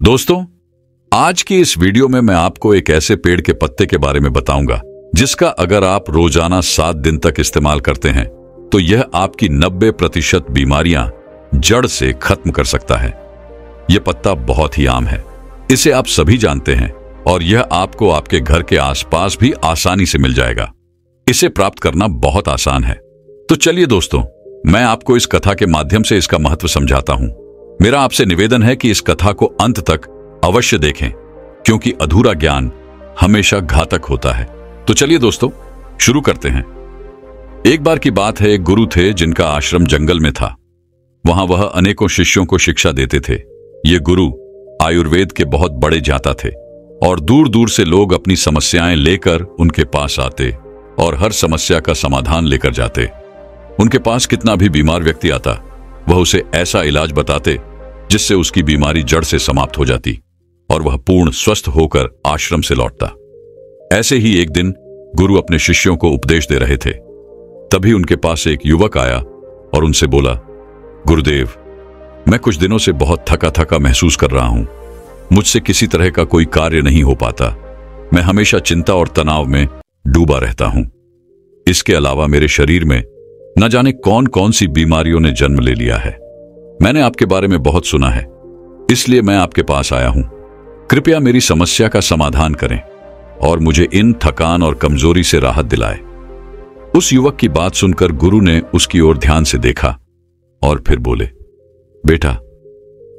दोस्तों, आज की इस वीडियो में मैं आपको एक ऐसे पेड़ के पत्ते के बारे में बताऊंगा जिसका अगर आप रोजाना 7 दिन तक इस्तेमाल करते हैं तो यह आपकी 90% बीमारियां जड़ से खत्म कर सकता है। यह पत्ता बहुत ही आम है, इसे आप सभी जानते हैं और यह आपको आपके घर के आसपास भी आसानी से मिल जाएगा। इसे प्राप्त करना बहुत आसान है। तो चलिए दोस्तों, मैं आपको इस कथा के माध्यम से इसका महत्व समझाता हूं। मेरा आपसे निवेदन है कि इस कथा को अंत तक अवश्य देखें, क्योंकि अधूरा ज्ञान हमेशा घातक होता है। तो चलिए दोस्तों, शुरू करते हैं। एक बार की बात है, एक गुरु थे जिनका आश्रम जंगल में था। वहां वह अनेकों शिष्यों को शिक्षा देते थे। ये गुरु आयुर्वेद के बहुत बड़े ज्ञाता थे और दूर दूर से लोग अपनी समस्याएं लेकर उनके पास आते और हर समस्या का समाधान लेकर जाते। उनके पास कितना भी बीमार व्यक्ति आता, वह उसे ऐसा इलाज बताते जिससे उसकी बीमारी जड़ से समाप्त हो जाती और वह पूर्ण स्वस्थ होकर आश्रम से लौटता। ऐसे ही एक दिन गुरु अपने शिष्यों को उपदेश दे रहे थे। तभी उनके पास एक युवक आया और उनसे बोला, गुरुदेव, मैं कुछ दिनों से बहुत थका थका महसूस कर रहा हूं। मुझसे किसी तरह का कोई कार्य नहीं हो पाता। मैं हमेशा चिंता और तनाव में डूबा रहता हूं। इसके अलावा मेरे शरीर में न जाने कौन कौन सी बीमारियों ने जन्म ले लिया है। मैंने आपके बारे में बहुत सुना है, इसलिए मैं आपके पास आया हूं। कृपया मेरी समस्या का समाधान करें और मुझे इन थकान और कमजोरी से राहत दिलाए। उस युवक की बात सुनकर गुरु ने उसकी ओर ध्यान से देखा और फिर बोले, बेटा,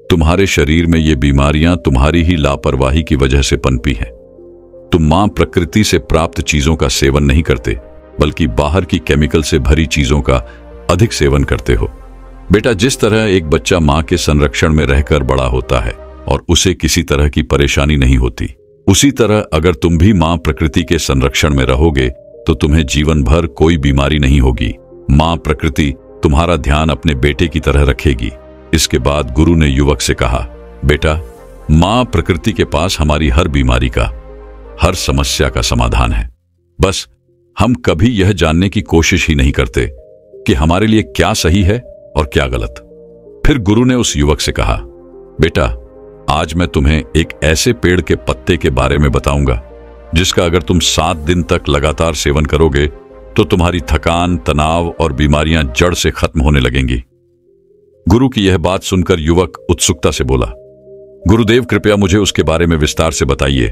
तुम्हारे शरीर में ये बीमारियां तुम्हारी ही लापरवाही की वजह से पनपी हैं। तुम मां प्रकृति से प्राप्त चीजों का सेवन नहीं करते, बल्कि बाहर की केमिकल से भरी चीजों का अधिक सेवन करते हो। बेटा, जिस तरह एक बच्चा मां के संरक्षण में रहकर बड़ा होता है और उसे किसी तरह की परेशानी नहीं होती, उसी तरह अगर तुम भी मां प्रकृति के संरक्षण में रहोगे तो तुम्हें जीवन भर कोई बीमारी नहीं होगी। मां प्रकृति तुम्हारा ध्यान अपने बेटे की तरह रखेगी। इसके बाद गुरु ने युवक से कहा, बेटा, मां प्रकृति के पास हमारी हर बीमारी का, हर समस्या का समाधान है। बस हम कभी यह जानने की कोशिश ही नहीं करते कि हमारे लिए क्या सही है और क्या गलत। फिर गुरु ने उस युवक से कहा, बेटा, आज मैं तुम्हें एक ऐसे पेड़ के पत्ते के बारे में बताऊंगा जिसका अगर तुम 7 दिन तक लगातार सेवन करोगे तो तुम्हारी थकान, तनाव और बीमारियां जड़ से खत्म होने लगेंगी। गुरु की यह बात सुनकर युवक उत्सुकता से बोला, गुरुदेव, कृपया मुझे उसके बारे में विस्तार से बताइए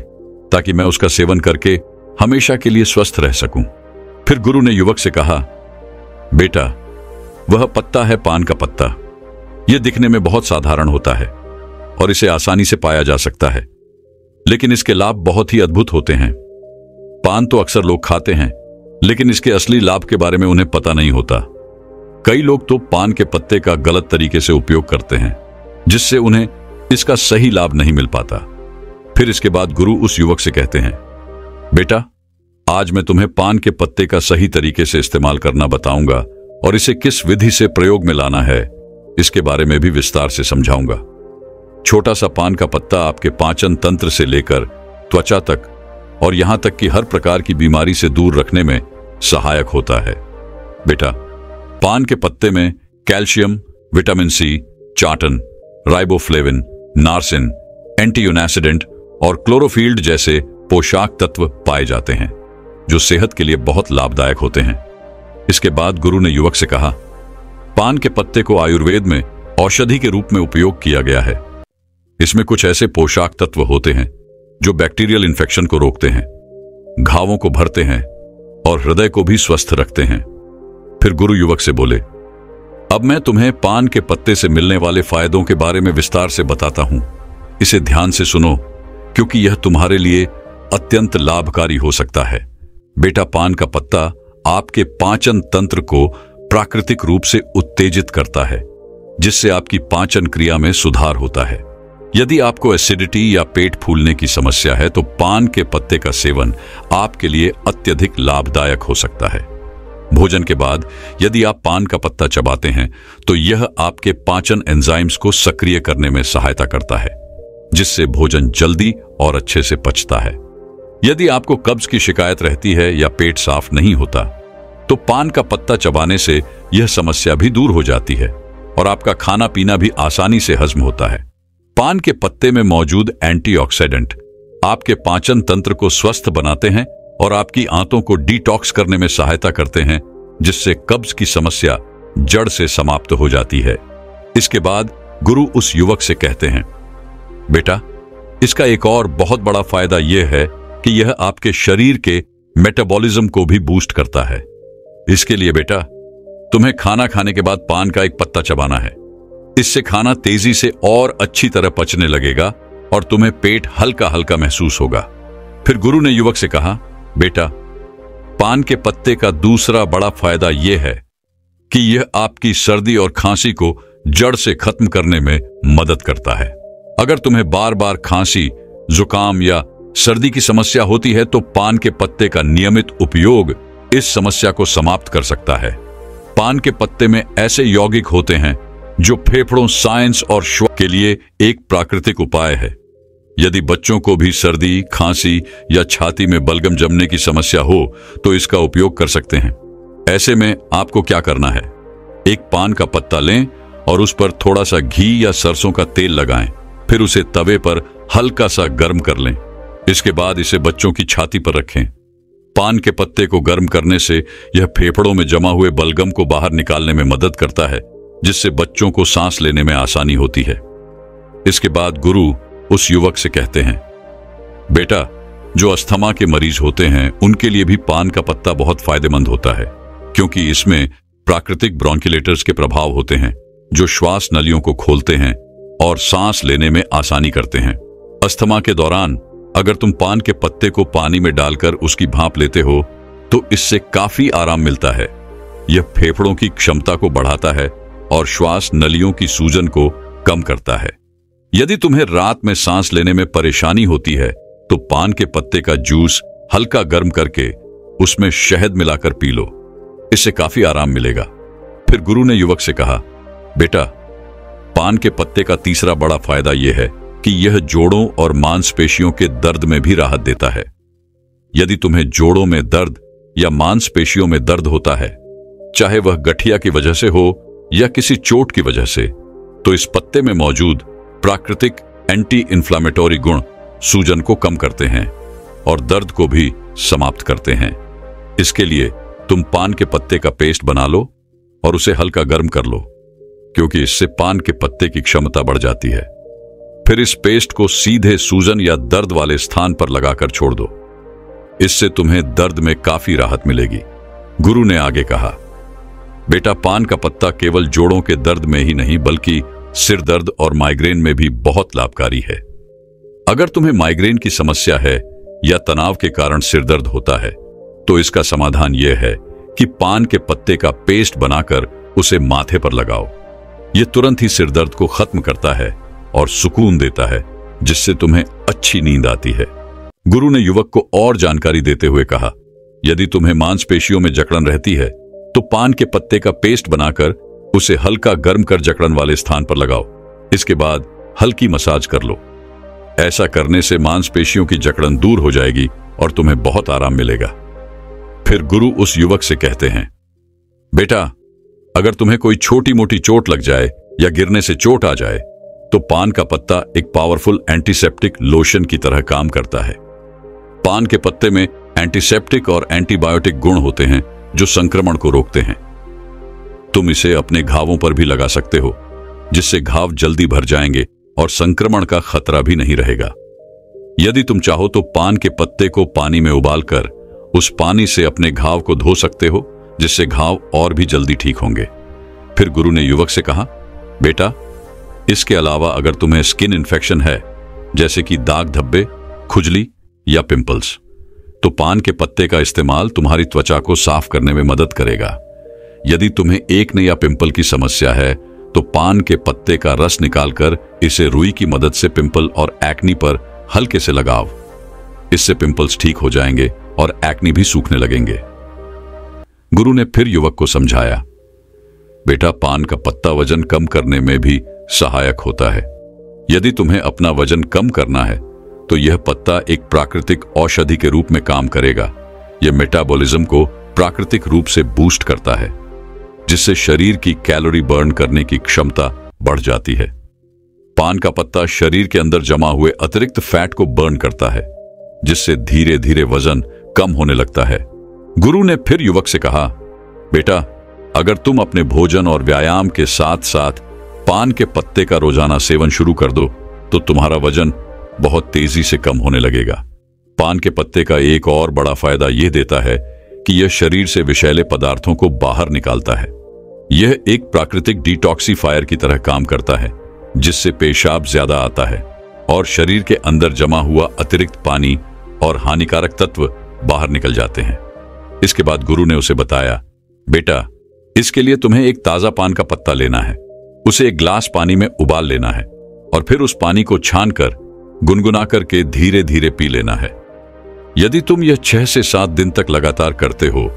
ताकि मैं उसका सेवन करके हमेशा के लिए स्वस्थ रह सकूं। फिर गुरु ने युवक से कहा, बेटा, वह पत्ता है पान का पत्ता। यह दिखने में बहुत साधारण होता है और इसे आसानी से पाया जा सकता है, लेकिन इसके लाभ बहुत ही अद्भुत होते हैं। पान तो अक्सर लोग खाते हैं, लेकिन इसके असली लाभ के बारे में उन्हें पता नहीं होता। कई लोग तो पान के पत्ते का गलत तरीके से उपयोग करते हैं, जिससे उन्हें इसका सही लाभ नहीं मिल पाता। फिर इसके बाद गुरु उस युवक से कहते हैं, बेटा, आज मैं तुम्हें पान के पत्ते का सही तरीके से इस्तेमाल करना बताऊंगा और इसे किस विधि से प्रयोग में लाना है इसके बारे में भी विस्तार से समझाऊंगा। छोटा सा पान का पत्ता आपके पाचन तंत्र से लेकर त्वचा तक और यहां तक कि हर प्रकार की बीमारी से दूर रखने में सहायक होता है। बेटा, पान के पत्ते में कैल्शियम, विटामिन सी, चाटन, राइबोफ्लेविन, नार्सिन, एंटीओक्सीडेंट और क्लोरोफिल्ड जैसे पोषक तत्व पाए जाते हैं जो सेहत के लिए बहुत लाभदायक होते हैं। इसके बाद गुरु ने युवक से कहा, पान के पत्ते को आयुर्वेद में औषधि के रूप में उपयोग किया गया है। इसमें कुछ ऐसे पोषक तत्व होते हैं जो बैक्टीरियल इन्फेक्शन को रोकते हैं, घावों को भरते हैं और हृदय को भी स्वस्थ रखते हैं। फिर गुरु युवक से बोले, अब मैं तुम्हें पान के पत्ते से मिलने वाले फायदों के बारे में विस्तार से बताता हूं। इसे ध्यान से सुनो, क्योंकि यह तुम्हारे लिए अत्यंत लाभकारी हो सकता है। बेटा, पान का पत्ता आपके पाचन तंत्र को प्राकृतिक रूप से उत्तेजित करता है, जिससे आपकी पाचन क्रिया में सुधार होता है। यदि आपको एसिडिटी या पेट फूलने की समस्या है तो पान के पत्ते का सेवन आपके लिए अत्यधिक लाभदायक हो सकता है। भोजन के बाद यदि आप पान का पत्ता चबाते हैं तो यह आपके पाचन एंजाइम्स को सक्रिय करने में सहायता करता है, जिससे भोजन जल्दी और अच्छे से पचता है। यदि आपको कब्ज की शिकायत रहती है या पेट साफ नहीं होता तो पान का पत्ता चबाने से यह समस्या भी दूर हो जाती है और आपका खाना पीना भी आसानी से हजम होता है। पान के पत्ते में मौजूद एंटीऑक्सीडेंट आपके पाचन तंत्र को स्वस्थ बनाते हैं और आपकी आंतों को डिटॉक्स करने में सहायता करते हैं, जिससे कब्ज की समस्या जड़ से समाप्त हो जाती है। इसके बाद गुरु उस युवक से कहते हैं, बेटा, इसका एक और बहुत बड़ा फायदा यह है कि यह आपके शरीर के मेटाबॉलिज्म को भी बूस्ट करता है। इसके लिए बेटा, तुम्हें खाना खाने के बाद पान का एक पत्ता चबाना है। इससे खाना तेजी से और अच्छी तरह पचने लगेगा और तुम्हें पेट हल्का हल्का महसूस होगा। फिर गुरु ने युवक से कहा, बेटा, पान के पत्ते का दूसरा बड़ा फायदा यह है कि यह आपकी सर्दी और खांसी को जड़ से खत्म करने में मदद करता है। अगर तुम्हें बार बार खांसी, जुकाम या सर्दी की समस्या होती है तो पान के पत्ते का नियमित उपयोग इस समस्या को समाप्त कर सकता है। पान के पत्ते में ऐसे यौगिक होते हैं जो फेफड़ों, साइंस और श्वास के लिए एक प्राकृतिक उपाय है। यदि बच्चों को भी सर्दी, खांसी या छाती में बलगम जमने की समस्या हो तो इसका उपयोग कर सकते हैं। ऐसे में आपको क्या करना है, एक पान का पत्ता लें और उस पर थोड़ा सा घी या सरसों का तेल लगाएं। फिर उसे तवे पर हल्का सा गर्म कर लें। इसके बाद इसे बच्चों की छाती पर रखें। पान के पत्ते को गर्म करने से यह फेफड़ों में जमा हुए बलगम को बाहर निकालने में मदद करता है, जिससे बच्चों को सांस लेने में आसानी होती है। इसके बाद गुरु उस युवक से कहते हैं, बेटा, जो अस्थमा के मरीज होते हैं उनके लिए भी पान का पत्ता बहुत फायदेमंद होता है, क्योंकि इसमें प्राकृतिक ब्रोंकुलेटर्स के प्रभाव होते हैं जो श्वास नलियों को खोलते हैं और सांस लेने में आसानी करते हैं। अस्थमा के दौरान अगर तुम पान के पत्ते को पानी में डालकर उसकी भाप लेते हो तो इससे काफी आराम मिलता है। यह फेफड़ों की क्षमता को बढ़ाता है और श्वास नलियों की सूजन को कम करता है। यदि तुम्हें रात में सांस लेने में परेशानी होती है तो पान के पत्ते का जूस हल्का गर्म करके उसमें शहद मिलाकर पी लो, इससे काफी आराम मिलेगा। फिर गुरु ने युवक से कहा, बेटा, पान के पत्ते का तीसरा बड़ा फायदा यह है कि यह जोड़ों और मांसपेशियों के दर्द में भी राहत देता है। यदि तुम्हें जोड़ों में दर्द या मांसपेशियों में दर्द होता है, चाहे वह गठिया की वजह से हो या किसी चोट की वजह से, तो इस पत्ते में मौजूद प्राकृतिक एंटी इन्फ्लामेटरी गुण सूजन को कम करते हैं और दर्द को भी समाप्त करते हैं। इसके लिए तुम पान के पत्ते का पेस्ट बना लो और उसे हल्का गर्म कर लो, क्योंकि इससे पान के पत्ते की क्षमता बढ़ जाती है। फिर इस पेस्ट को सीधे सूजन या दर्द वाले स्थान पर लगाकर छोड़ दो। इससे तुम्हें दर्द में काफी राहत मिलेगी। गुरु ने आगे कहा, बेटा, पान का पत्ता केवल जोड़ों के दर्द में ही नहीं बल्कि सिर दर्द और माइग्रेन में भी बहुत लाभकारी है। अगर तुम्हें माइग्रेन की समस्या है या तनाव के कारण सिर दर्द होता है तो इसका समाधान यह है कि पान के पत्ते का पेस्ट बनाकर उसे माथे पर लगाओ। यह तुरंत ही सिर दर्द को खत्म करता है और सुकून देता है, जिससे तुम्हें अच्छी नींद आती है। गुरु ने युवक को और जानकारी देते हुए कहा, यदि तुम्हें मांसपेशियों में जकड़न रहती है तो पान के पत्ते का पेस्ट बनाकर उसे हल्का गर्म कर जकड़न वाले स्थान पर लगाओ। इसके बाद हल्की मसाज कर लो। ऐसा करने से मांसपेशियों की जकड़न दूर हो जाएगी और तुम्हें बहुत आराम मिलेगा। फिर गुरु उस युवक से कहते हैं, बेटा, अगर तुम्हें कोई छोटी मोटी चोट लग जाए या गिरने से चोट आ जाए तो पान का पत्ता एक पावरफुल एंटीसेप्टिक लोशन की तरह काम करता है। पान के पत्ते में एंटीसेप्टिक और एंटीबायोटिक गुण होते हैं जो संक्रमण को रोकते हैं। तुम इसे अपने घावों पर भी लगा सकते हो, जिससे घाव जल्दी भर जाएंगे और संक्रमण का खतरा भी नहीं रहेगा। यदि तुम चाहो तो पान के पत्ते को पानी में उबालकर उस पानी से अपने घाव को धो सकते हो, जिससे घाव और भी जल्दी ठीक होंगे। फिर गुरु ने युवक से कहा, बेटा, इसके अलावा अगर तुम्हें स्किन इन्फेक्शन है, जैसे कि दाग धब्बे, खुजली या पिंपल्स, तो पान के पत्ते का इस्तेमाल तुम्हारी त्वचा को साफ करने में मदद करेगा। यदि तुम्हें एक्ने या पिंपल की समस्या है तो पान के पत्ते का रस निकालकर इसे रुई की मदद से पिंपल और एक्नी पर हल्के से लगाओ। इससे पिंपल्स ठीक हो जाएंगे और एक्नी भी सूखने लगेंगे। गुरु ने फिर युवक को समझाया, बेटा, पान का पत्ता वजन कम करने में भी सहायक होता है। यदि तुम्हें अपना वजन कम करना है तो यह पत्ता एक प्राकृतिक औषधि के रूप में काम करेगा। यह मेटाबॉलिज्म को प्राकृतिक रूप से बूस्ट करता है, जिससे शरीर की कैलोरी बर्न करने की क्षमता बढ़ जाती है। पान का पत्ता शरीर के अंदर जमा हुए अतिरिक्त फैट को बर्न करता है, जिससे धीरे धीरे वजन कम होने लगता है। गुरु ने फिर युवक से कहा, बेटा, अगर तुम अपने भोजन और व्यायाम के साथ साथ पान के पत्ते का रोजाना सेवन शुरू कर दो तो तुम्हारा वजन बहुत तेजी से कम होने लगेगा। पान के पत्ते का एक और बड़ा फायदा यह देता है कि यह शरीर से विषैले पदार्थों को बाहर निकालता है। यह एक प्राकृतिक डिटॉक्सिफायर की तरह काम करता है, जिससे पेशाब ज्यादा आता है और शरीर के अंदर जमा हुआ अतिरिक्त पानी और हानिकारक तत्व बाहर निकल जाते हैं। इसके बाद गुरु ने उसे बताया, बेटा, इसके लिए तुम्हें एक ताजा पान का पत्ता लेना है, उसे एक ग्लास पानी में उबाल लेना है और फिर उस पानी को छानकर गुनगुना करके धीरे धीरे पी लेना है। यदि तुम यह 6 से 7 दिन तक लगातार करते हो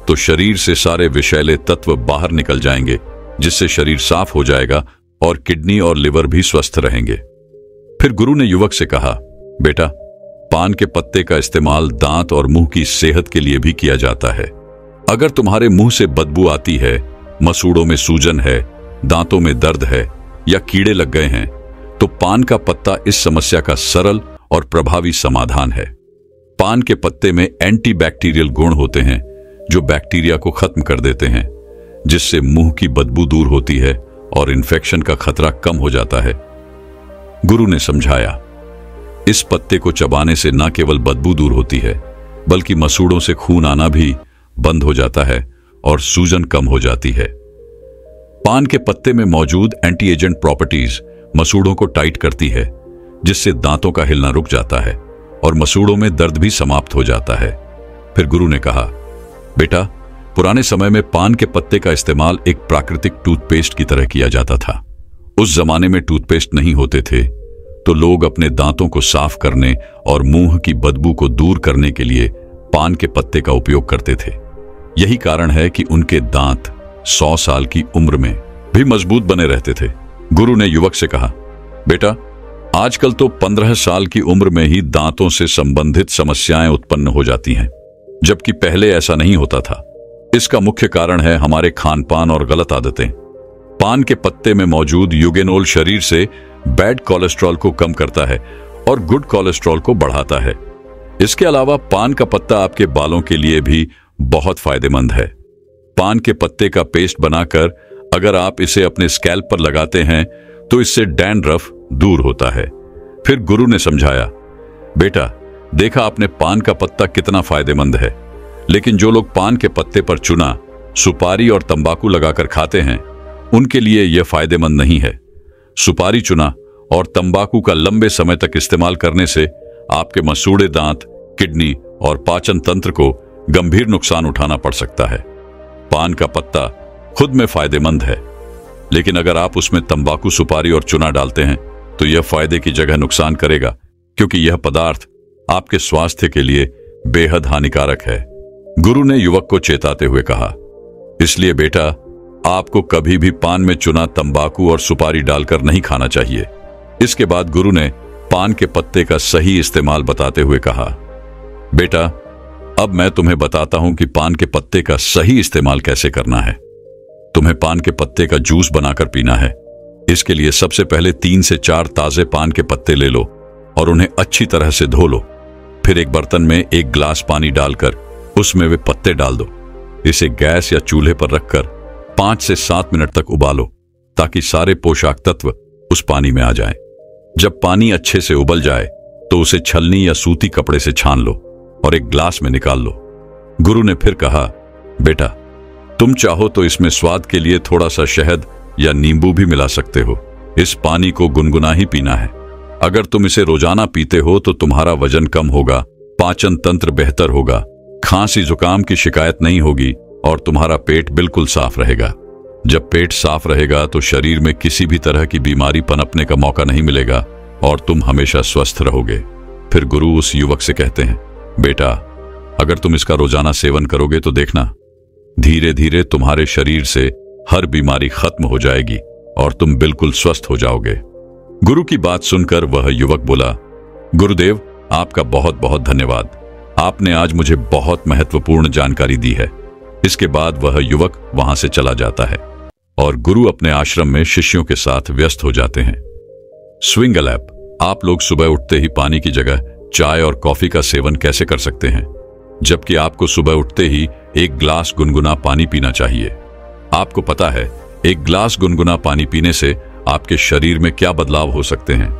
तो शरीर से सारे विषैले तत्व बाहर निकल जाएंगे, जिससे शरीर साफ हो जाएगा और किडनी और लिवर भी स्वस्थ रहेंगे। फिर गुरु ने युवक से कहा, बेटा, पान के पत्ते का इस्तेमाल दांत और मुंह की सेहत के लिए भी किया जाता है। अगर तुम्हारे मुंह से बदबू आती है, मसूड़ों में सूजन है, दांतों में दर्द है या कीड़े लग गए हैं, तो पान का पत्ता इस समस्या का सरल और प्रभावी समाधान है। पान के पत्ते में एंटीबैक्टीरियल गुण होते हैं जो बैक्टीरिया को खत्म कर देते हैं, जिससे मुंह की बदबू दूर होती है और इन्फेक्शन का खतरा कम हो जाता है। गुरु ने समझाया, इस पत्ते को चबाने से न केवल बदबू दूर होती है, बल्कि मसूड़ों से खून आना भी बंद हो जाता है और सूजन कम हो जाती है। पान के पत्ते में मौजूद एंटी एजेंट प्रॉपर्टीज मसूड़ों को टाइट करती है, जिससे दांतों का हिलना रुक जाता है और मसूड़ों में दर्द भी समाप्त हो जाता है। फिर गुरु ने कहा, बेटा, पुराने समय में पान के पत्ते का इस्तेमाल एक प्राकृतिक टूथपेस्ट की तरह किया जाता था। उस जमाने में टूथपेस्ट नहीं होते थे, तो लोग अपने दांतों को साफ करने और मुंह की बदबू को दूर करने के लिए पान के पत्ते का उपयोग करते थे। यही कारण है कि उनके दांत 100 साल की उम्र में भी मजबूत बने रहते थे। गुरु ने युवक से कहा, बेटा, आजकल तो 15 साल की उम्र में ही दांतों से संबंधित समस्याएं उत्पन्न हो जाती हैं, जबकि पहले ऐसा नहीं होता था। इसका मुख्य कारण है हमारे खानपान और गलत आदतें। पान के पत्ते में मौजूद यूगेनोल शरीर से बैड कोलेस्ट्रॉल को कम करता है और गुड कोलेस्ट्रॉल को बढ़ाता है। इसके अलावा पान का पत्ता आपके बालों के लिए भी बहुत फायदेमंद है। पान के पत्ते का पेस्ट बनाकर अगर आप इसे अपने स्कैल्प पर लगाते हैं तो इससे डैंड्रफ दूर होता है। फिर गुरु ने समझाया, बेटा, देखा आपने पान का पत्ता कितना फायदेमंद है, लेकिन जो लोग पान के पत्ते पर चूना, सुपारी और तंबाकू लगाकर खाते हैं, उनके लिए यह फायदेमंद नहीं है। सुपारी, चूना और तंबाकू का लंबे समय तक इस्तेमाल करने से आपके मसूड़े दांत, किडनी और पाचन तंत्र को गंभीर नुकसान उठाना पड़ सकता है। पान का पत्ता खुद में फायदेमंद है, लेकिन अगर आप उसमें तंबाकू, सुपारी और चूना डालते हैं तो यह फायदे की जगह नुकसान करेगा, क्योंकि यह पदार्थ आपके स्वास्थ्य के लिए बेहद हानिकारक है। गुरु ने युवक को चेताते हुए कहा, इसलिए बेटा, आपको कभी भी पान में चूना, तंबाकू और सुपारी डालकर नहीं खाना चाहिए। इसके बाद गुरु ने पान के पत्ते का सही इस्तेमाल बताते हुए कहा, बेटा, अब मैं तुम्हें बताता हूं कि पान के पत्ते का सही इस्तेमाल कैसे करना है। तुम्हें पान के पत्ते का जूस बनाकर पीना है। इसके लिए सबसे पहले 3 से 4 ताजे पान के पत्ते ले लो और उन्हें अच्छी तरह से धो लो। फिर एक बर्तन में 1 गिलास पानी डालकर उसमें वे पत्ते डाल दो। इसे गैस या चूल्हे पर रखकर 5 से 7 मिनट तक उबालो, ताकि सारे पोषक तत्व उस पानी में आ जाएं। जब पानी अच्छे से उबल जाए तो उसे छलनी या सूती कपड़े से छान लो और एक ग्लास में निकाल लो। गुरु ने फिर कहा, बेटा, तुम चाहो तो इसमें स्वाद के लिए थोड़ा सा शहद या नींबू भी मिला सकते हो। इस पानी को गुनगुना ही पीना है। अगर तुम इसे रोजाना पीते हो तो तुम्हारा वजन कम होगा, पाचन तंत्र बेहतर होगा, खांसी जुकाम की शिकायत नहीं होगी और तुम्हारा पेट बिल्कुल साफ रहेगा। जब पेट साफ रहेगा तो शरीर में किसी भी तरह की बीमारी पनपने का मौका नहीं मिलेगा और तुम हमेशा स्वस्थ रहोगे। फिर गुरु उस युवक से कहते हैं, बेटा, अगर तुम इसका रोजाना सेवन करोगे तो देखना, धीरे धीरे तुम्हारे शरीर से हर बीमारी खत्म हो जाएगी और तुम बिल्कुल स्वस्थ हो जाओगे। गुरु की बात सुनकर वह युवक बोला, गुरुदेव, आपका बहुत बहुत धन्यवाद। आपने आज मुझे बहुत महत्वपूर्ण जानकारी दी है। इसके बाद वह युवक वहां से चला जाता है और गुरु अपने आश्रम में शिष्यों के साथ व्यस्त हो जाते हैं। स्विंगल ऐप। आप लोग सुबह उठते ही पानी की जगह चाय और कॉफी का सेवन कैसे कर सकते हैं, जबकि आपको सुबह उठते ही एक ग्लास गुनगुना पानी पीना चाहिए। आपको पता है एक ग्लास गुनगुना पानी पीने से आपके शरीर में क्या बदलाव हो सकते हैं।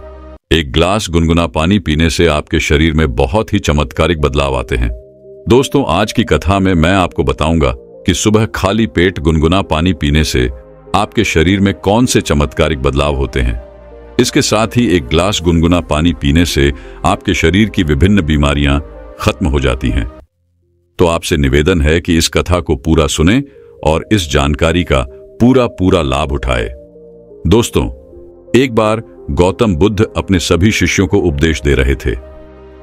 एक ग्लास गुनगुना पानी पीने से आपके शरीर में बहुत ही चमत्कारिक बदलाव आते हैं। दोस्तों, आज की कथा में मैं आपको बताऊंगा कि सुबह खाली पेट गुनगुना पानी पीने से आपके शरीर में कौन से चमत्कारिक बदलाव होते हैं। इसके साथ ही एक ग्लास गुनगुना पानी पीने से आपके शरीर की विभिन्न बीमारियां खत्म हो जाती हैं। तो आपसे निवेदन है कि इस कथा को पूरा सुनें और इस जानकारी का पूरा लाभ उठाएं। दोस्तों, एक बार गौतम बुद्ध अपने सभी शिष्यों को उपदेश दे रहे थे।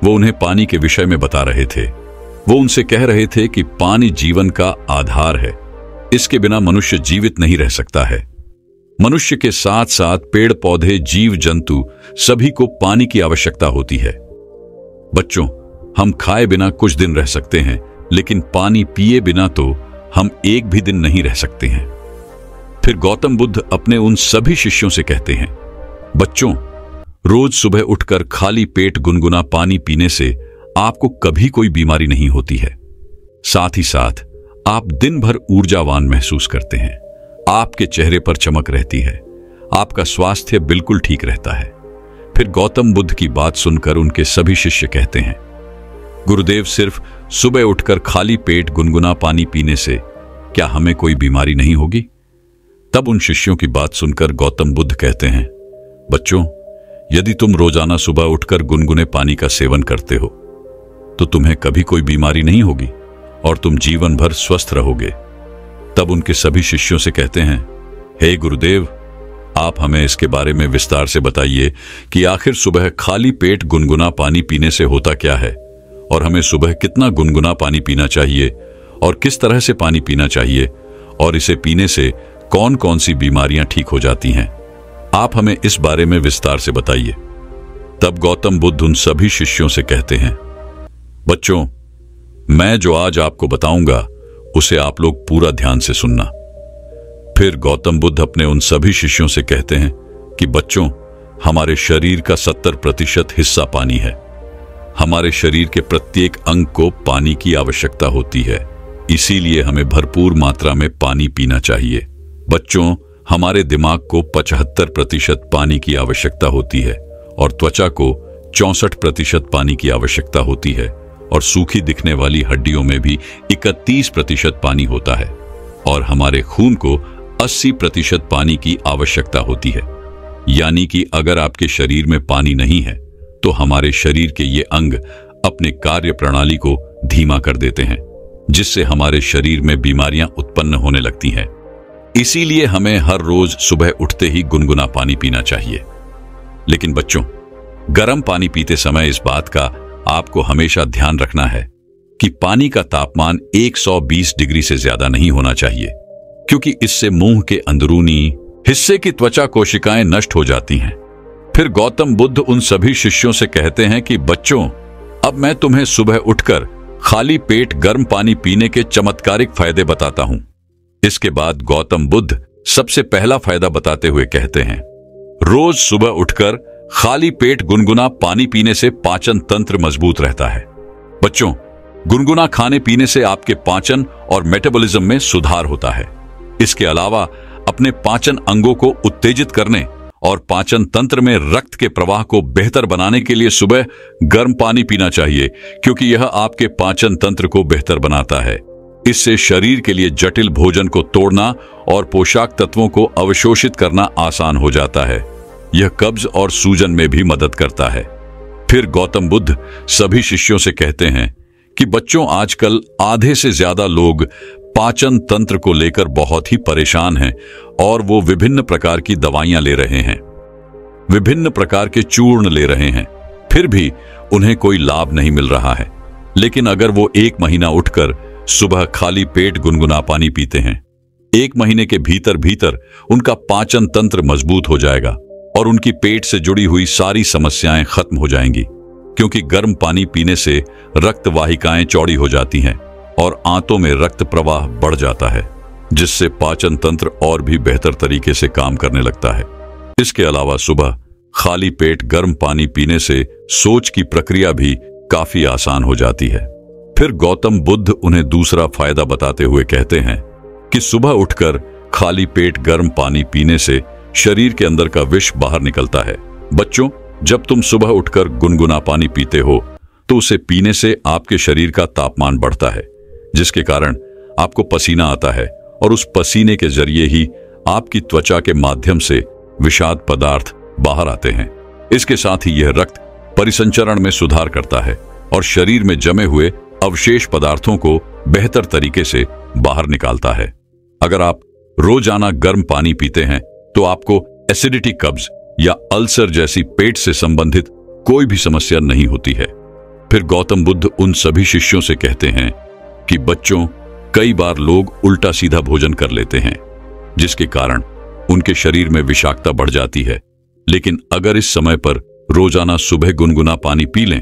वो उन्हें पानी के विषय में बता रहे थे। वो उनसे कह रहे थे कि पानी जीवन का आधार है। इसके बिना मनुष्य जीवित नहीं रह सकता है। मनुष्य के साथ साथ पेड़ पौधे, जीव जंतु सभी को पानी की आवश्यकता होती है। बच्चों, हम खाए बिना कुछ दिन रह सकते हैं, लेकिन पानी पिए बिना तो हम एक भी दिन नहीं रह सकते हैं। फिर गौतम बुद्ध अपने उन सभी शिष्यों से कहते हैं, बच्चों, रोज सुबह उठकर खाली पेट गुनगुना पानी पीने से आपको कभी कोई बीमारी नहीं होती है। साथ ही साथ आप दिन भर ऊर्जावान महसूस करते हैं। आपके चेहरे पर चमक रहती है। आपका स्वास्थ्य बिल्कुल ठीक रहता है। फिर गौतम बुद्ध की बात सुनकर उनके सभी शिष्य कहते हैं, गुरुदेव, सिर्फ सुबह उठकर खाली पेट गुनगुना पानी पीने से क्या हमें कोई बीमारी नहीं होगी? तब उन शिष्यों की बात सुनकर गौतम बुद्ध कहते हैं, बच्चों, यदि तुम रोजाना सुबह उठकर गुनगुने पानी का सेवन करते हो तो तुम्हें कभी कोई बीमारी नहीं होगी और तुम जीवन भर स्वस्थ रहोगे। तब उनके सभी शिष्यों से कहते हैं, हे गुरुदेव, आप हमें इसके बारे में विस्तार से बताइए कि आखिर सुबह खाली पेट गुनगुना पानी पीने से होता क्या है और हमें सुबह कितना गुनगुना पानी पीना चाहिए और किस तरह से पानी पीना चाहिए और इसे पीने से कौन कौन सी बीमारियां ठीक हो जाती हैं। आप हमें इस बारे में विस्तार से बताइए। तब गौतम बुद्ध उन सभी शिष्यों से कहते हैं, बच्चों, मैं जो आज आपको बताऊंगा उसे आप लोग पूरा ध्यान से सुनना। फिर गौतम बुद्ध अपने उन सभी शिष्यों से कहते हैं कि बच्चों, हमारे शरीर का 70% हिस्सा पानी है। हमारे शरीर के प्रत्येक अंग को पानी की आवश्यकता होती है, इसीलिए हमें भरपूर मात्रा में पानी पीना चाहिए। बच्चों, हमारे दिमाग को 75% पानी की आवश्यकता होती है और त्वचा को 64% पानी की आवश्यकता होती है और सूखी दिखने वाली हड्डियों में भी 31% पानी होता है और हमारे खून को 80% पानी की आवश्यकता होती है। यानी कि अगर आपके शरीर में पानी नहीं है तो हमारे शरीर के ये अंग अपने कार्य प्रणाली को धीमा कर देते हैं, जिससे हमारे शरीर में बीमारियां उत्पन्न होने लगती हैं। इसीलिए हमें हर रोज सुबह उठते ही गुनगुना पानी पीना चाहिए। लेकिन बच्चों, गर्म पानी पीते समय इस बात का आपको हमेशा ध्यान रखना है कि पानी का तापमान 120 डिग्री से ज्यादा नहीं होना चाहिए, क्योंकि इससे मुंह के अंदरूनी हिस्से की त्वचा कोशिकाएं नष्ट हो जाती हैं। फिर गौतम बुद्ध उन सभी शिष्यों से कहते हैं कि बच्चों, अब मैं तुम्हें सुबह उठकर खाली पेट गर्म पानी पीने के चमत्कारिक फायदे बताता हूं। इसके बाद गौतम बुद्ध सबसे पहला फायदा बताते हुए कहते हैं, रोज सुबह उठकर खाली पेट गुनगुना पानी पीने से पाचन तंत्र मजबूत रहता है। बच्चों, गुनगुना खाने पीने से आपके पाचन और मेटाबॉलिज्म में सुधार होता है। इसके अलावा अपने पाचन अंगों को उत्तेजित करने और पाचन तंत्र में रक्त के प्रवाह को बेहतर बनाने के लिए सुबह गर्म पानी पीना चाहिए, क्योंकि यह आपके पाचन तंत्र को बेहतर बनाता है। इससे शरीर के लिए जटिल भोजन को तोड़ना और पोषक तत्वों को अवशोषित करना आसान हो जाता है। यह कब्ज और सूजन में भी मदद करता है। फिर गौतम बुद्ध सभी शिष्यों से कहते हैं कि बच्चों, आजकल आधे से ज्यादा लोग पाचन तंत्र को लेकर बहुत ही परेशान हैं और वो विभिन्न प्रकार की दवाइयां ले रहे हैं, विभिन्न प्रकार के चूर्ण ले रहे हैं, फिर भी उन्हें कोई लाभ नहीं मिल रहा है। लेकिन अगर वो 1 महीना उठकर सुबह खाली पेट गुनगुना पानी पीते हैं, 1 महीने के भीतर भीतर उनका पाचन तंत्र मजबूत हो जाएगा और उनकी पेट से जुड़ी हुई सारी समस्याएं खत्म हो जाएंगी, क्योंकि गर्म पानी पीने से रक्त वाहिकाएं चौड़ी हो जाती हैं और आंतों में रक्त प्रवाह बढ़ जाता है, जिससे पाचन तंत्र और भी बेहतर तरीके से काम करने लगता है। इसके अलावा सुबह खाली पेट गर्म पानी पीने से सोच की प्रक्रिया भी काफी आसान हो जाती है। फिर गौतम बुद्ध उन्हें दूसरा फायदा बताते हुए कहते हैं कि सुबह उठकर खाली पेट गर्म पानी पीने से शरीर के अंदर का विष बाहर निकलता है। बच्चों, जब तुम सुबह उठकर गुनगुना पानी पीते हो तो उसे पीने से आपके शरीर का तापमान बढ़ता है, जिसके कारण आपको पसीना आता है और उस पसीने के जरिए ही आपकी त्वचा के माध्यम से विषाक्त पदार्थ बाहर आते हैं। इसके साथ ही यह रक्त परिसंचरण में सुधार करता है और शरीर में जमे हुए अवशेष पदार्थों को बेहतर तरीके से बाहर निकालता है। अगर आप रोजाना गर्म पानी पीते हैं तो आपको एसिडिटी, कब्ज या अल्सर जैसी पेट से संबंधित कोई भी समस्या नहीं होती है। फिर गौतम बुद्ध उन सभी शिष्यों से कहते हैं कि बच्चों, कई बार लोग उल्टा सीधा भोजन कर लेते हैं, जिसके कारण उनके शरीर में विषाक्तता बढ़ जाती है। लेकिन अगर इस समय पर रोजाना सुबह गुनगुना पानी पी लें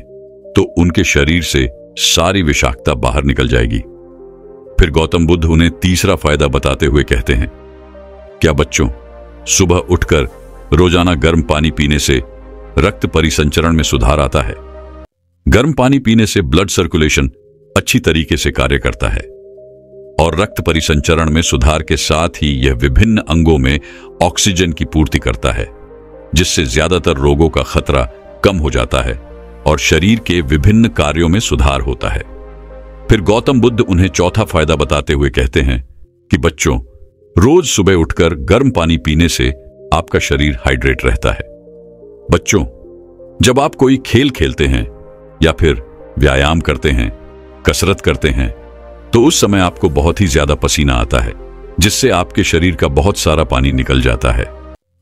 तो उनके शरीर से सारी विषाक्तता बाहर निकल जाएगी। फिर गौतम बुद्ध उन्हें तीसरा फायदा बताते हुए कहते हैं, क्या बच्चों, सुबह उठकर रोजाना गर्म पानी पीने से रक्त परिसंचरण में सुधार आता है। गर्म पानी पीने से ब्लड सर्कुलेशन अच्छी तरीके से कार्य करता है और रक्त परिसंचरण में सुधार के साथ ही यह विभिन्न अंगों में ऑक्सीजन की पूर्ति करता है, जिससे ज्यादातर रोगों का खतरा कम हो जाता है और शरीर के विभिन्न कार्यों में सुधार होता है। फिर गौतम बुद्ध उन्हें चौथा फायदा बताते हुए कहते हैं कि बच्चों, रोज सुबह उठकर गर्म पानी पीने से आपका शरीर हाइड्रेट रहता है। बच्चों, जब आप कोई खेल खेलते हैं या फिर व्यायाम करते हैं, कसरत करते हैं, तो उस समय आपको बहुत ही ज्यादा पसीना आता है, जिससे आपके शरीर का बहुत सारा पानी निकल जाता है।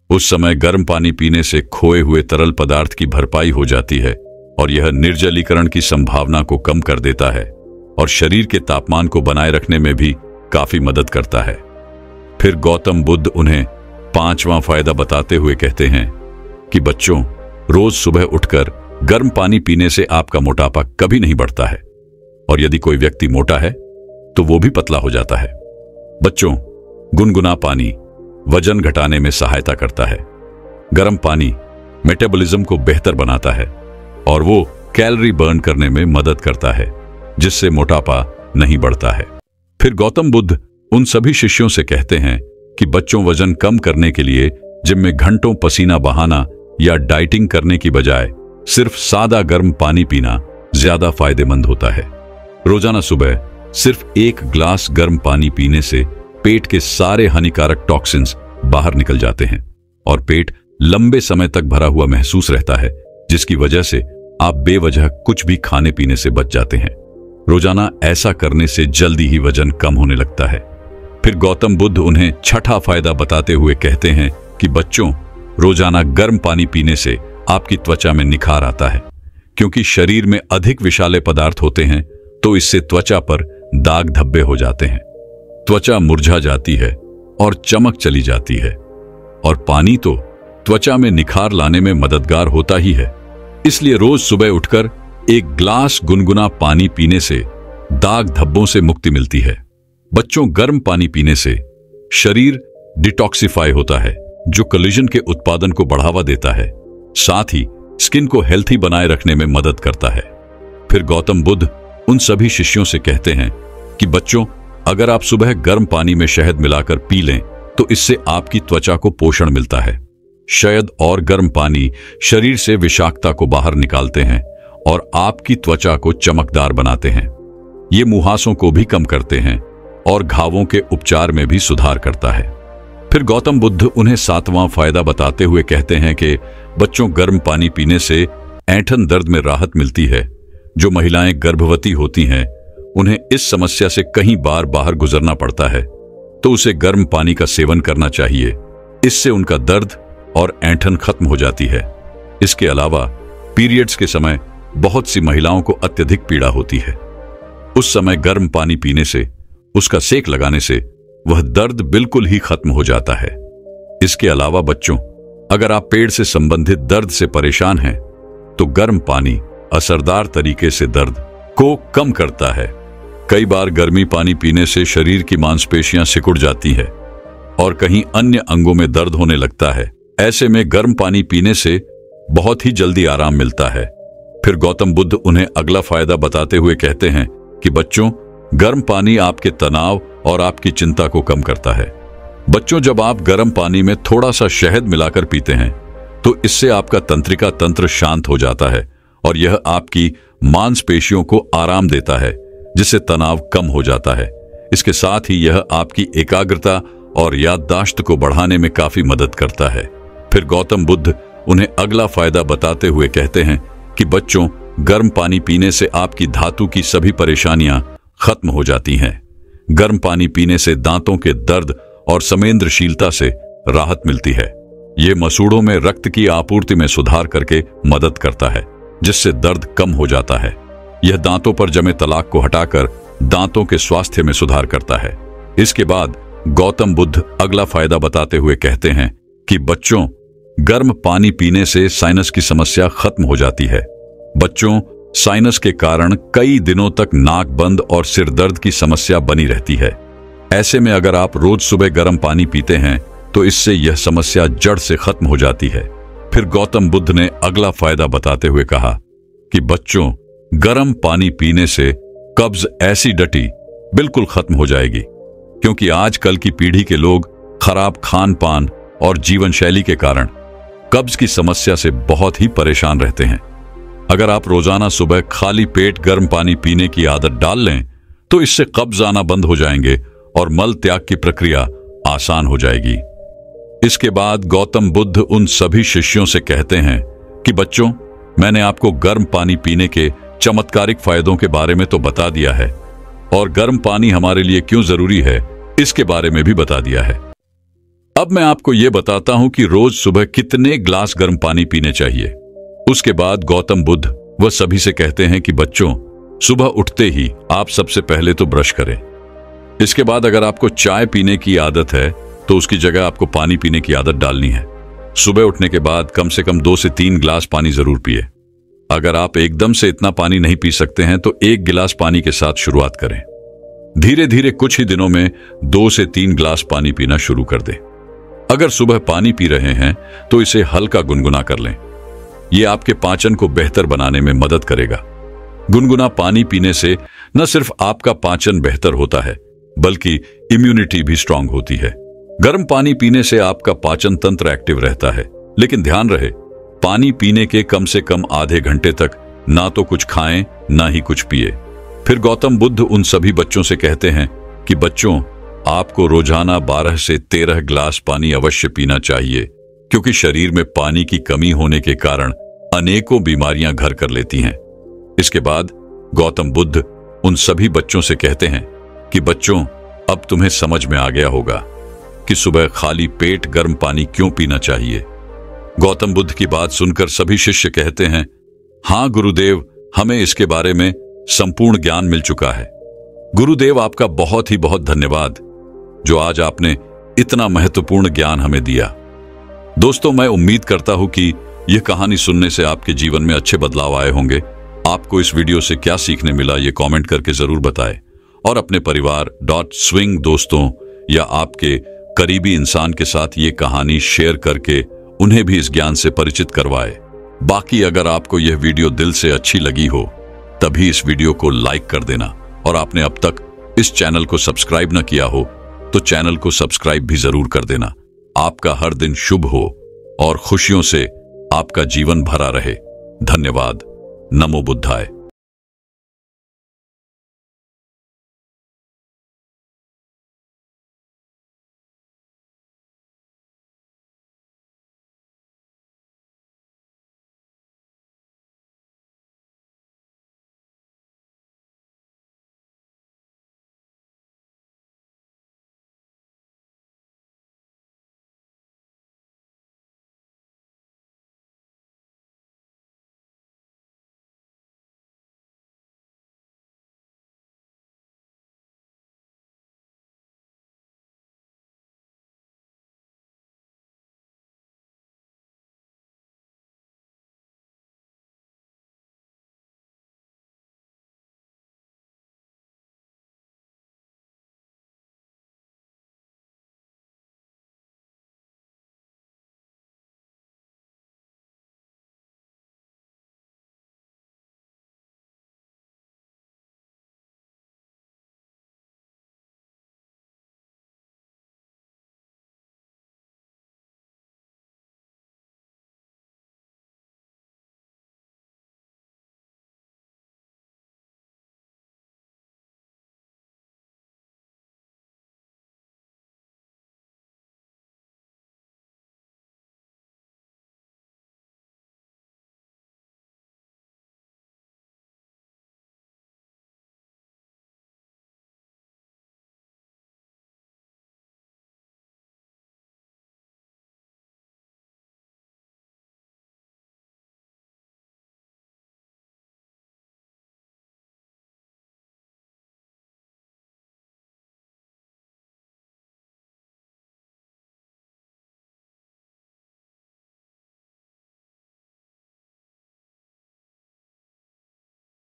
उस समय गर्म पानी पीने से खोए हुए तरल पदार्थ की भरपाई हो जाती है और यह निर्जलीकरण की संभावना को कम कर देता है और शरीर के तापमान को बनाए रखने में भी काफी मदद करता है। फिर गौतम बुद्ध उन्हें पांचवां फायदा बताते हुए कहते हैं कि बच्चों, रोज सुबह उठकर गर्म पानी पीने से आपका मोटापा कभी नहीं बढ़ता है और यदि कोई व्यक्ति मोटा है तो वो भी पतला हो जाता है। बच्चों, गुनगुना पानी वजन घटाने में सहायता करता है। गर्म पानी मेटाबॉलिज्म को बेहतर बनाता है और वो कैलोरी बर्न करने में मदद करता है, जिससे मोटापा नहीं बढ़ता है। फिर गौतम बुद्ध उन सभी शिष्यों से कहते हैं कि बच्चों, वजन कम करने के लिए जिम में घंटों पसीना बहाना या डाइटिंग करने की बजाय सिर्फ सादा गर्म पानी पीना ज्यादा फायदेमंद होता है। रोजाना सुबह सिर्फ 1 ग्लास गर्म पानी पीने से पेट के सारे हानिकारक टॉक्सिन्स बाहर निकल जाते हैं और पेट लंबे समय तक भरा हुआ महसूस रहता है, जिसकी वजह से आप बेवजह कुछ भी खाने पीने से बच जाते हैं। रोजाना ऐसा करने से जल्दी ही वजन कम होने लगता है। फिर गौतम बुद्ध उन्हें छठा फायदा बताते हुए कहते हैं कि बच्चों, रोजाना गर्म पानी पीने से आपकी त्वचा में निखार आता है, क्योंकि शरीर में अधिक विषैले पदार्थ होते हैं तो इससे त्वचा पर दाग धब्बे हो जाते हैं, त्वचा मुरझा जाती है और चमक चली जाती है। और पानी तो त्वचा में निखार लाने में मददगार होता ही है। इसलिए रोज सुबह उठकर 1 ग्लास गुनगुना पानी पीने से दाग धब्बों से मुक्ति मिलती है। बच्चों, गर्म पानी पीने से शरीर डिटॉक्सिफाई होता है, जो कोलेजन के उत्पादन को बढ़ावा देता है, साथ ही स्किन को हेल्थी बनाए रखने में मदद करता है। फिर गौतम बुद्ध उन सभी शिष्यों से कहते हैं कि बच्चों, अगर आप सुबह गर्म पानी में शहद मिलाकर पी लें तो इससे आपकी त्वचा को पोषण मिलता है। शहद और गर्म पानी शरीर से विषाक्तता को बाहर निकालते हैं और आपकी त्वचा को चमकदार बनाते हैं। ये मुहासों को भी कम करते हैं और घावों के उपचार में भी सुधार करता है। फिर गौतम बुद्ध उन्हें 7वां फायदा बताते हुए कहते हैं कि बच्चों, गर्म पानी पीने से ऐंठन दर्द में राहत मिलती है। जो महिलाएं गर्भवती होती हैं, उन्हें इस समस्या से कई बार बाहर गुजरना पड़ता है, तो उसे गर्म पानी का सेवन करना चाहिए। इससे उनका दर्द और ऐंठन खत्म हो जाती है। इसके अलावा पीरियड्स के समय बहुत सी महिलाओं को अत्यधिक पीड़ा होती है। उस समय गर्म पानी पीने से, उसका सेक लगाने से वह दर्द बिल्कुल ही खत्म हो जाता है। इसके अलावा बच्चों, अगर आप पेट से संबंधित दर्द से परेशान हैं, तो गर्म पानी असरदार तरीके से दर्द को कम करता है। कई बार गर्मी पानी पीने से शरीर की मांसपेशियां सिकुड़ जाती है और कहीं अन्य अंगों में दर्द होने लगता है। ऐसे में गर्म पानी पीने से बहुत ही जल्दी आराम मिलता है। फिर गौतम बुद्ध उन्हें अगला फायदा बताते हुए कहते हैं कि बच्चों, गर्म पानी आपके तनाव और आपकी चिंता को कम करता है। बच्चों, जब आप गर्म पानी में थोड़ा सा शहद मिलाकर पीते हैं तो इससे आपका तंत्रिका तंत्र शांत हो जाता है और यह आपकी मांसपेशियों को आराम देता है, जिससे तनाव कम हो जाता है। इसके साथ ही यह आपकी एकाग्रता और याददाश्त को बढ़ाने में काफी मदद करता है। फिर गौतम बुद्ध उन्हें अगला फायदा बताते हुए कहते हैं कि बच्चों, गर्म पानी पीने से आपकी धातु की सभी परेशानियां खत्म हो जाती हैं। गर्म पानी पीने से दांतों के दर्द और संवेदनशीलता से राहत मिलती है। ये मसूड़ों में रक्त की आपूर्ति में सुधार करके मदद करता है, जिससे दर्द कम हो जाता है। यह दांतों पर जमे तलाक को हटाकर दांतों के स्वास्थ्य में सुधार करता है। इसके बाद गौतम बुद्ध अगला फायदा बताते हुए कहते हैं कि बच्चों, गर्म पानी पीने से साइनस की समस्या खत्म हो जाती है। बच्चों, साइनस के कारण कई दिनों तक नाक बंद और सिर दर्द की समस्या बनी रहती है। ऐसे में अगर आप रोज सुबह गर्म पानी पीते हैं तो इससे यह समस्या जड़ से खत्म हो जाती है। फिर गौतम बुद्ध ने अगला फायदा बताते हुए कहा कि बच्चों, गर्म पानी पीने से कब्ज, एसिडिटी बिल्कुल खत्म हो जाएगी, क्योंकि आजकल की पीढ़ी के लोग खराब खान पान और जीवन शैली के कारण कब्ज की समस्या से बहुत ही परेशान रहते हैं। अगर आप रोजाना सुबह खाली पेट गर्म पानी पीने की आदत डाल लें तो इससे कब्ज आना बंद हो जाएंगे और मल त्याग की प्रक्रिया आसान हो जाएगी। इसके बाद गौतम बुद्ध उन सभी शिष्यों से कहते हैं कि बच्चों, मैंने आपको गर्म पानी पीने के चमत्कारिक फायदों के बारे में तो बता दिया है और गर्म पानी हमारे लिए क्यों जरूरी है इसके बारे में भी बता दिया है। अब मैं आपको यह बताता हूं कि रोज सुबह कितने ग्लास गर्म पानी पीने चाहिए। उसके बाद गौतम बुद्ध वह सभी से कहते हैं कि बच्चों, सुबह उठते ही आप सबसे पहले तो ब्रश करें। इसके बाद अगर आपको चाय पीने की आदत है तो उसकी जगह आपको पानी पीने की आदत डालनी है। सुबह उठने के बाद कम से कम 2 से 3 गिलास पानी जरूर पिए। अगर आप एकदम से इतना पानी नहीं पी सकते हैं तो 1 गिलास पानी के साथ शुरुआत करें। धीरे धीरे कुछ ही दिनों में 2 से 3 गिलास पानी पीना शुरू कर दें। अगर सुबह पानी पी रहे हैं तो इसे हल्का गुनगुना कर लें। यह आपके पाचन को बेहतर बनाने में मदद करेगा। गुनगुना पानी पीने से न सिर्फ आपका पाचन बेहतर होता है बल्कि इम्यूनिटी भी स्ट्रांग होती है। गर्म पानी पीने से आपका पाचन तंत्र एक्टिव रहता है, लेकिन ध्यान रहे, पानी पीने के कम से कम आधे घंटे तक ना तो कुछ खाएं ना ही कुछ पिए। फिर गौतम बुद्ध उन सभी बच्चों से कहते हैं कि बच्चों, आपको रोजाना 12 से 13 गिलास पानी अवश्य पीना चाहिए, क्योंकि शरीर में पानी की कमी होने के कारण अनेकों बीमारियां घर कर लेती हैं। इसके बाद गौतम बुद्ध उन सभी बच्चों से कहते हैं कि बच्चों, अब तुम्हें समझ में आ गया होगा कि सुबह खाली पेट गर्म पानी क्यों पीना चाहिए। गौतम बुद्ध की बात सुनकर सभी शिष्य कहते हैं, हाँ गुरुदेव, हमें इसके बारे में संपूर्ण ज्ञान मिल चुका है। गुरुदेव, आपका बहुत ही बहुत धन्यवाद जो आज आपने इतना महत्वपूर्ण ज्ञान हमें दिया। दोस्तों, मैं उम्मीद करता हूं कि यह कहानी सुनने से आपके जीवन में अच्छे बदलाव आए होंगे। आपको इस वीडियो से क्या सीखने मिला ये कमेंट करके जरूर बताएं और अपने परिवार .swing दोस्तों या आपके करीबी इंसान के साथ ये कहानी शेयर करके उन्हें भी इस ज्ञान से परिचित करवाएं। बाकी अगर आपको यह वीडियो दिल से अच्छी लगी हो तभी इस वीडियो को लाइक कर देना और आपने अब तक इस चैनल को सब्सक्राइब न किया हो तो चैनल को सब्सक्राइब भी जरूर कर देना। आपका हर दिन शुभ हो और खुशियों से आपका जीवन भरा रहे। धन्यवाद। नमो बुद्धाय।